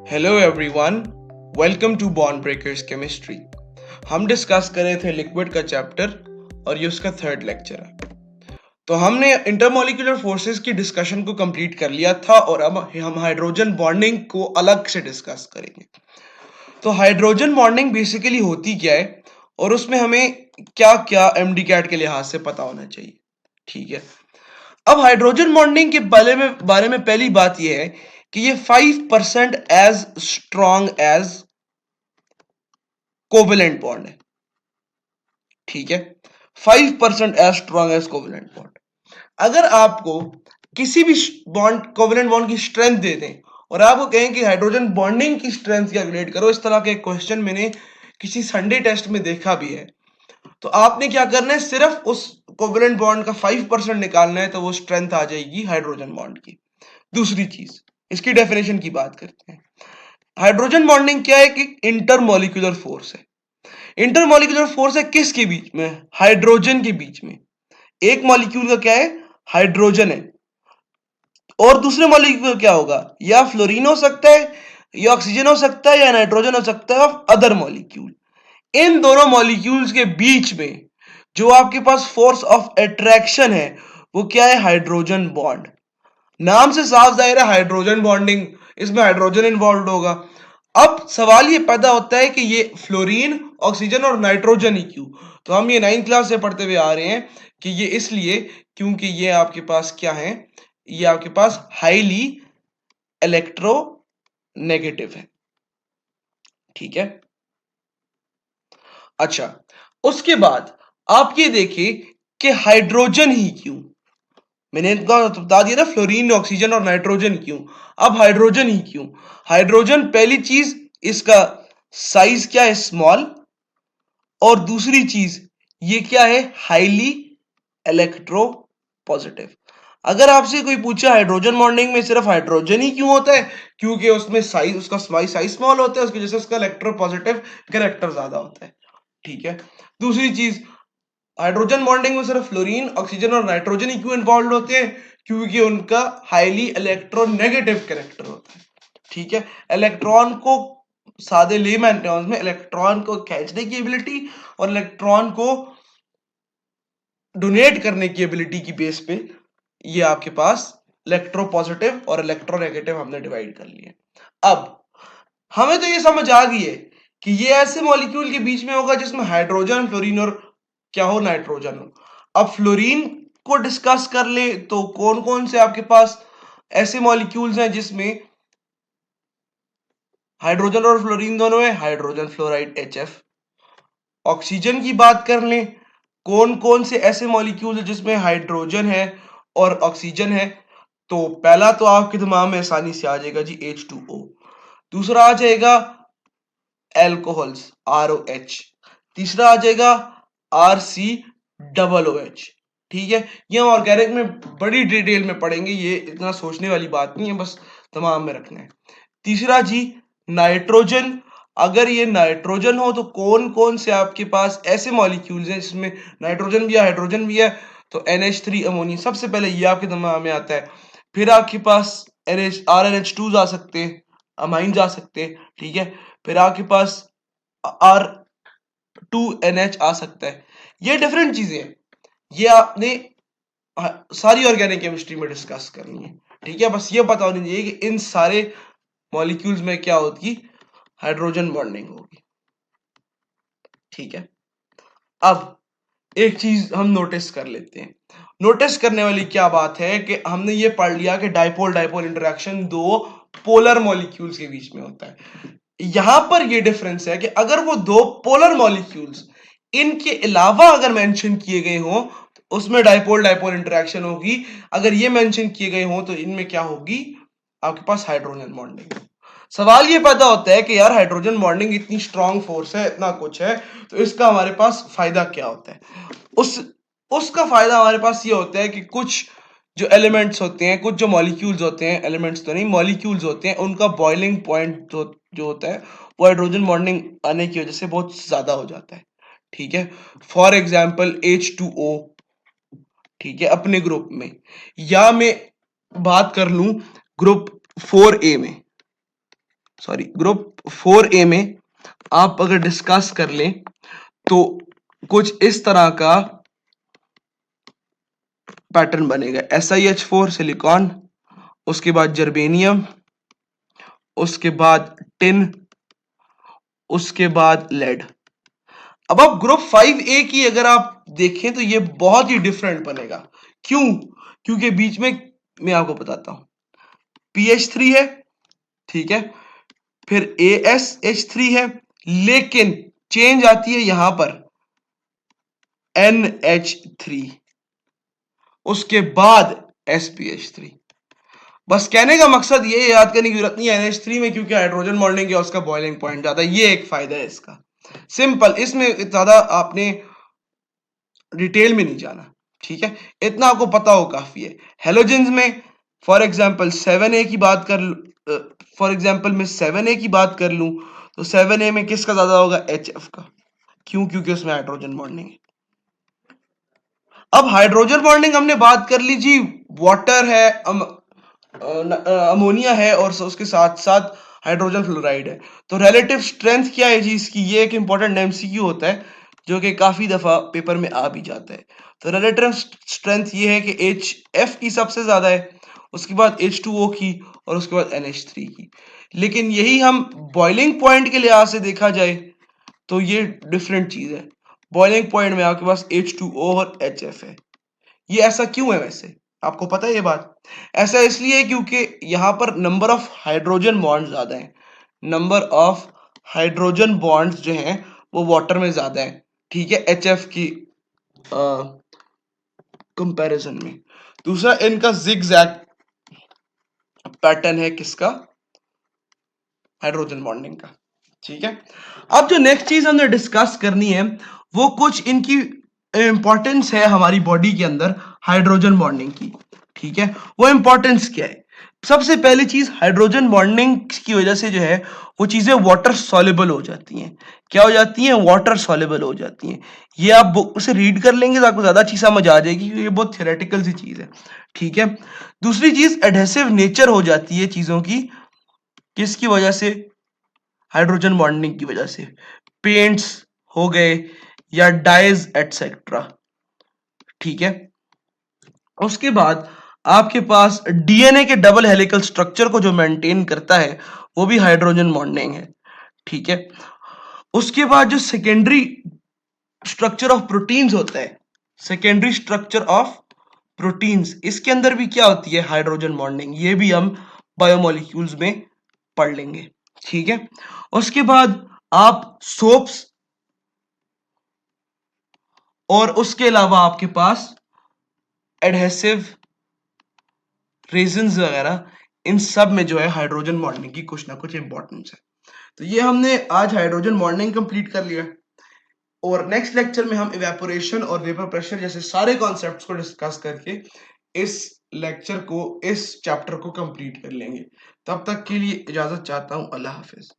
Hello everyone, welcome to Bond Breakers chemistry. हम discuss कर रहे थे लिक्विड का चैप्टर और ये उसका थर्ड लेक्चर है। तो हमने इंटरमॉलिक्यूलर फोर्सेस की डिस्कशन को कंप्लीट कर लिया था और अब हम हाइड्रोजन बॉन्डिंग को अलग से डिस्कस करेंगे। तो हाइड्रोजन बॉन्डिंग बेसिकली होती क्या है और उसमें हमें क्या क्या एमडी कैट के लिहाज से पता होना चाहिए। ठीक है, अब हाइड्रोजन बॉन्डिंग के बारे में पहली बात यह है कि ये 5% as strong as covalent bond है। ठीक है, 5% as strong as covalent bond. अगर आपको किसी भी बॉन्ड कोवेलेंट बॉन्ड की स्ट्रेंथ दे दें और आपको कहें कि हाइड्रोजन बॉन्डिंग की स्ट्रेंथ कैलकुलेट करो, इस तरह के क्वेश्चन मैंने किसी संडे टेस्ट में देखा भी है, तो आपने क्या करना है, सिर्फ उस कोवेलेंट बॉन्ड का 5% निकालना है, तो वो स्ट्रेंथ आ जाएगी हाइड्रोजन बॉन्ड की। दूसरी चीज, इसकी डेफिनेशन की बात करते हैं। हाइड्रोजन बॉन्डिंग क्या है कि इंटरमॉलिक्यूलर फोर्स है। इंटरमॉलिक्यूलर फोर्स है किसके बीच में? हाइड्रोजन के बीच में। एक मॉलिक्यूल का क्या है? हाइड्रोजन है, और दूसरे मॉलिक्यूल का क्या होगा? या फ्लोरीन हो सकता है, या ऑक्सीजन हो सकता है, या नाइट्रोजन हो सकता है, ऑफ अदर मॉलिक्यूल। इन दोनों मॉलिक्यूल्स के बीच में जो आपके पास फोर्स ऑफ अट्रैक्शन है वो क्या है? Hydrogen bond. नाम से साफ जाहिर है हाइड्रोजन बॉन्डिंग, इसमें हाइड्रोजन इन्वॉल्व होगा। अब सवाल ये पैदा होता है कि ये फ्लोरीन, ऑक्सीजन और नाइट्रोजन ही क्यों? तो हम ये 9th क्लास से पढ़ते हुए आ रहे हैं कि ये इसलिए क्योंकि ये आपके पास क्या है, ये आपके पास हाईली इलेक्ट्रो नेगेटिव है। ठीक है, अच्छा, उसके बाद आप ये देखिए कि हाइड्रोजन ही क्यों। मैंने इनका बता दिया ना, फ्लोरीन, ऑक्सीजन और नाइट्रोजन क्यों। अब हाइड्रोजन ही क्यों? हाइड्रोजन, पहली चीज इसका साइज क्या है? स्मॉल। और दूसरी चीज ये क्या है? Highly electro positive. अगर आपसे कोई पूछे हाइड्रोजन बॉन्डिंग में सिर्फ हाइड्रोजन ही क्यों होता है, क्योंकि उसमें साइज, उसका साइज स्मॉल होता है, उसकी वजह से उसका इलेक्ट्रो पॉजिटिव कैरेक्टर ज्यादा होता है। ठीक है, दूसरी चीज, हाइड्रोजन बॉन्डिंग में सिर्फ फ्लोरीन, ऑक्सीजन और नाइट्रोजन ही क्यों इन्वॉल्व होते हैं? क्योंकि उनका हाईली इलेक्ट्रोनेगेटिव कैरेक्टर होता है। ठीक है, इलेक्ट्रॉन को, सादे लेमैन टर्म्स में, इलेक्ट्रॉन को खींचने की एबिलिटी और इलेक्ट्रॉन को डोनेट करने की एबिलिटी की बेस पे ये आपके पास इलेक्ट्रो पॉजिटिव और इलेक्ट्रोनेगेटिव हमने डिवाइड कर लिए। अब हमें तो ये समझ आ गई है कि ये ऐसे मॉलिक्यूल के बीच में होगा जिसमें हाइड्रोजन, फ्लोरीन और क्या हो? नाइट्रोजन हो। अब फ्लोरीन को डिस्कस कर ले तो कौन कौन से आपके पास ऐसे मॉलिक्यूल्स हैं जिसमें हाइड्रोजन और फ्लोरीन दोनों है? Hydrogen fluoride HF। ऑक्सीजन की बात कर लें, कौन कौन से ऐसे मॉलिक्यूल है जिसमें हाइड्रोजन है और ऑक्सीजन है? तो पहला तो आपके दिमाग में आसानी से आ जाएगा जी, H2O। दूसरा आ जाएगा एल्कोहल्स, ROH। तीसरा आ जाएगा RCOOH। ठीक है, ये हम ऑर्गेनिक में बड़ी डिटेल में पढ़ेंगे, ये इतना सोचने वाली बात नहीं है, बस दिमाग में रखना है। तीसरा जी, नाइट्रोजन। अगर ये नाइट्रोजन हो तो कौन कौन से आपके पास ऐसे मॉलिक्यूल्स हैं जिसमें नाइट्रोजन भी है, हाइड्रोजन भी है? तो NH3 अमोनिया, सबसे पहले ये आपके दिमाग में आता है। फिर आपके पास RNH2 जा सकते हैं, अमाइन जा सकते हैं। ठीक है, फिर आपके पास R2NH आ सकता है। ये डिफरेंट चीजें हैं, ये आपने सारी ऑर्गेनिक केमिस्ट्री में डिस्कस करनी है। ठीक है, बस ये पता होनी चाहिए कि इन सारे मॉलिक्यूल्स में क्या होगी? हाइड्रोजन बॉन्डिंग होगी। ठीक है, अब एक चीज हम नोटिस कर लेते हैं। नोटिस करने वाली क्या बात है कि हमने ये पढ़ लिया कि डाइपोल डाइपोल इंटरेक्शन दो पोलर मॉलिक्यूल्स के बीच में होता है। यहां पर ये डिफरेंस है कि अगर वो दो पोलर मॉलिक्यूल्स इनके अलावा अगर मेंशन किए गए हो तो उसमें डाइपोल डाइपोल इंटरेक्शन होगी। अगर ये मेंशन किए गए हो तो इनमें क्या होगी? आपके पास हाइड्रोजन बॉन्डिंग। सवाल ये पैदा होता है कि यार हाइड्रोजन बॉन्डिंग इतनी स्ट्रांग फोर्स है, इतना कुछ है, तो इसका हमारे पास फायदा क्या होता है? उस उसका फायदा हमारे पास ये होता है कि कुछ जो एलिमेंट्स होते हैं, कुछ जो मॉलिक्यूल्स होते हैं, एलिमेंट्स तो नहीं, मॉलिक्यूल्स होते हैं, उनका बॉइलिंग पॉइंट जो होता है वो हाइड्रोजन बॉन्डिंग आने की वजह से बहुत ज्यादा हो जाता है। ठीक है, फॉर एग्जाम्पल H2O। ठीक है, अपने ग्रुप में, या मैं बात कर लूं ग्रुप 4A में। सॉरी ग्रुप 4A में आप अगर डिस्कस कर लें तो कुछ इस तरह का पैटर्न बनेगा। SiH4 सिलिकॉन, उसके बाद जर्मेनियम, उसके बाद टिन, उसके बाद लेड। अब आप ग्रुप 5A की अगर आप देखें तो ये बहुत ही डिफरेंट बनेगा। क्यों? क्योंकि बीच में मैं आपको बताता हूं, PH3 है, ठीक है, फिर ASH3 है, लेकिन चेंज आती है यहां पर NH3, उसके बाद SPH3। बस कहने का मकसद ये याद करने की जरूरत नहीं है NH3 में क्योंकि हाइड्रोजन बॉन्डिंग है, उसका बॉइलिंग पॉइंट ज्यादा, ये एक फायदा है इसका। सिंपल, इसमें ज्यादा आपने डिटेल में नहीं जाना, ठीक है, इतना आपको पता हो काफी है। हेलोजेंस में फॉर एग्जांपल 7A की बात कर, फॉर एग्जांपल मैं 7A की बात कर लूं तो 7A में किसका ज्यादा होगा? HF का। क्यों? क्योंकि उसमें हाइड्रोजन बॉन्डिंग है। अब हाइड्रोजन बॉन्डिंग हमने बात कर ली जी, वाटर है, अमोनिया है और उसके साथ साथ हाइड्रोजन फ्लोराइड है। तो रिलेटिव स्ट्रेंथ क्या है जी इसकी? ये एक इंपॉर्टेंट MCQ होता है जो कि काफी दफा पेपर में आ भी जाता है। तो रिलेटिव स्ट्रेंथ ये है कि HF की सबसे ज्यादा है, उसके बाद H2O की और उसके बाद NH3 की। लेकिन यही हम बॉइलिंग पॉइंट के लिहाज से देखा जाए तो ये डिफरेंट चीज है। बॉइलिंग पॉइंट में आपके पास H2O और HF है। ये ऐसा क्यों है वैसे? आपको पता है ये बात? ऐसा इसलिए क्योंकि यहां पर नंबर ऑफ हाइड्रोजन बॉन्ड ज्यादा है। नंबर ऑफ हाइड्रोजन बॉन्ड्स जो हैं वो वाटर में ज्यादा है, ठीक है, HF की कंपैरिजन में। दूसरा, इनका जिगजैग पैटर्न है किसका? हाइड्रोजन बॉन्डिंग का, ठीक है। अब जो नेक्स्ट चीज हमने डिस्कस करनी है वो कुछ इनकी इंपॉर्टेंस है हमारी बॉडी के अंदर हाइड्रोजन बॉन्डिंग की, ठीक है। वो इंपॉर्टेंस क्या है? सबसे पहली चीज, हाइड्रोजन बॉन्डिंग की वजह से जो है वो चीजें वाटर सॉल्युबल हो जाती हैं। क्या हो जाती हैं? वाटर सॉल्युबल हो जाती हैं। ये आप बुक से रीड कर लेंगे तो आपको ज्यादा अच्छी समझ आ जाएगी क्योंकि ये बहुत थियोरेटिकल सी चीज है, ठीक है। दूसरी चीज, एडहेसिव नेचर हो जाती है चीजों की, किसकी वजह से? हाइड्रोजन बॉन्डिंग की वजह से। पेंट्स हो गए या डाइज एटसेट्रा, ठीक है। उसके बाद आपके पास DNA के डबल हेलिकल स्ट्रक्चर को जो मेंटेन करता है वो भी हाइड्रोजन बॉन्डिंग है, ठीक है। उसके बाद जो सेकेंडरी स्ट्रक्चर ऑफ प्रोटीन्स होता है, सेकेंडरी स्ट्रक्चर ऑफ प्रोटीन्स, इसके अंदर भी क्या होती है? Hydrogen bonding. ये भी हम बायोमोलिक्यूल्स में पढ़ लेंगे, ठीक है। उसके बाद आप सोप्स और उसके अलावा आपके पास एडहेसिव रेजन्स वगैरह, इन सब में जो है हाइड्रोजन बॉन्डिंग की कुछ ना कुछ इंपॉर्टेंस है। तो ये हमने आज हाइड्रोजन बॉन्डिंग कंप्लीट कर लिया और नेक्स्ट लेक्चर में हम इवेपोरेशन और वेपर प्रेशर जैसे सारे कॉन्सेप्ट्स को डिस्कस करके इस लेक्चर को, इस चैप्टर को कंप्लीट कर लेंगे। तब तक के लिए इजाजत चाहता हूं। अल्लाह हाफिज।